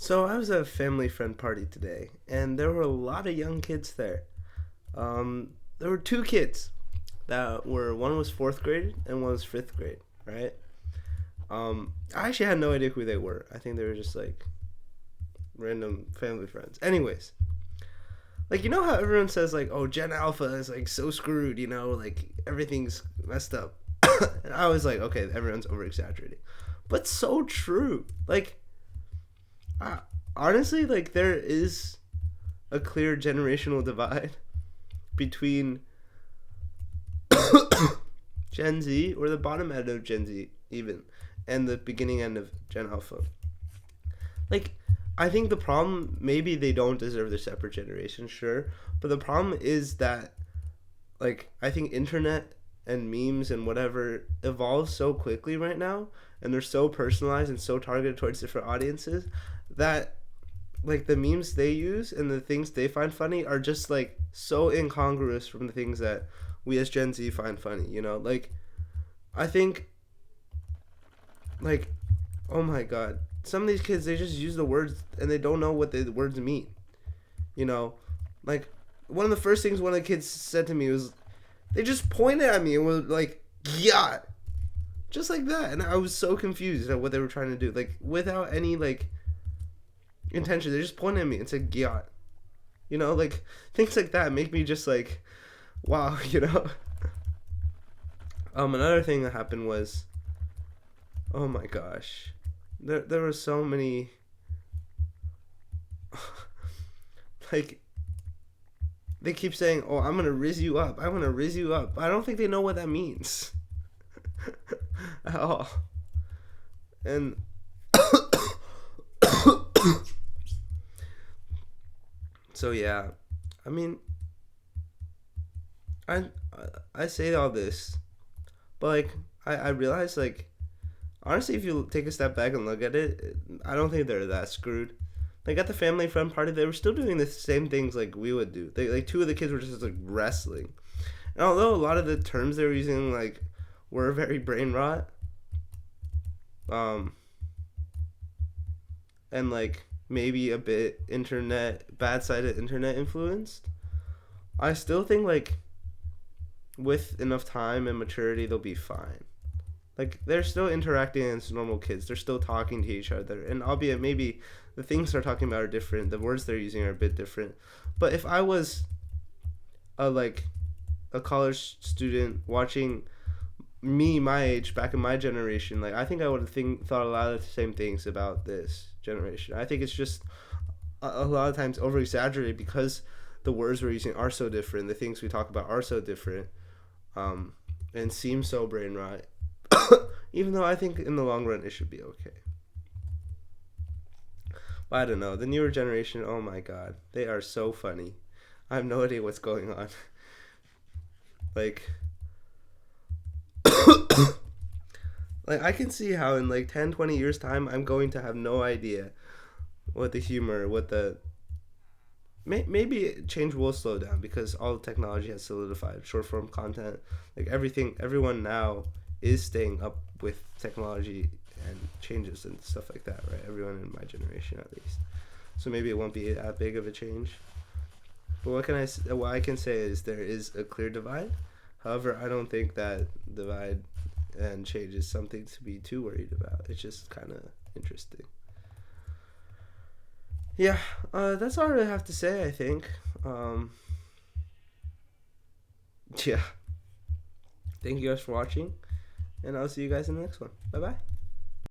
So I was at a family friend party today, and there were a lot of young kids there. There were two kids that were one was fourth grade and one was fifth grade, right? I actually had no idea who they were. I think they were just like random family friends. Anyways, like you know how everyone says like, oh, Gen Alpha is like so screwed, like everything's messed up. And I was like, okay, everyone's over exaggerating, but so true. Like I, honestly, like there is a clear generational divide between Gen Z or the bottom end of Gen Z even and the beginning end of Gen Alpha. Like I think the problem maybe they don't deserve their separate generation, sure, but the problem is that like I think internet and memes and whatever evolve so quickly right now and they're so personalized and so targeted towards different audiences that like the memes they use and the things they find funny are just like so incongruous from the things that we as Gen Z find funny. Like I think like oh my god, some of these kids they just use the words and they don't know what the words mean. You know, like one of the first things one of the kids said to me was they just pointed at me and were like, "Yeah," just like that, and I was so confused at what they were trying to do, like without any like intention. They just pointed at me and said, "Yeah," like things like that make me just like, wow. Another thing that happened was, oh my gosh, there were so many, like they keep saying, "Oh, I'm gonna riz you up. I'm gonna riz you up." I don't think they know what that means at all. And so yeah, I mean, I I say all this, but like I realize like honestly, if you take a step back and look at it, I don't think they're that screwed. Like at the family friend party, they were still doing the same things like we would do. They like two of the kids were just like wrestling, and although a lot of the terms they were using like were very brain rot, um, and like maybe a bit bad sided internet influenced, I still think like with enough time and maturity they'll be fine. Like they're still interacting as normal kids. They're still talking to each other, and albeit maybe the things they're talking about are different. The words they're using are a bit different. But if I was a college student watching me my age back in my generation, like I think I would have thought a lot of the same things about this generation. I think it's just a lot of times over exaggerated because the words we're using are so different. The things we talk about are so different, and seem so brain rot. Even though I think in the long run it should be okay. But I don't know. The newer generation, oh my god, they are so funny. I have no idea what's going on. Like, like I can see how in like 10, 20 years time I'm going to have no idea what the humor, what the maybe change will slow down because all the technology has solidified short form content. Like everyone now is staying up with technology and changes and stuff like that, right? Everyone in my generation, at least. So maybe it won't be that big of a change. But what I can say is there is a clear divide. However, I don't think that divide and change is something to be too worried about. It's just kind of interesting. Yeah, that's all I really have to say, I think. Yeah. Thank you guys for watching, and I'll see you guys in the next one. Bye bye.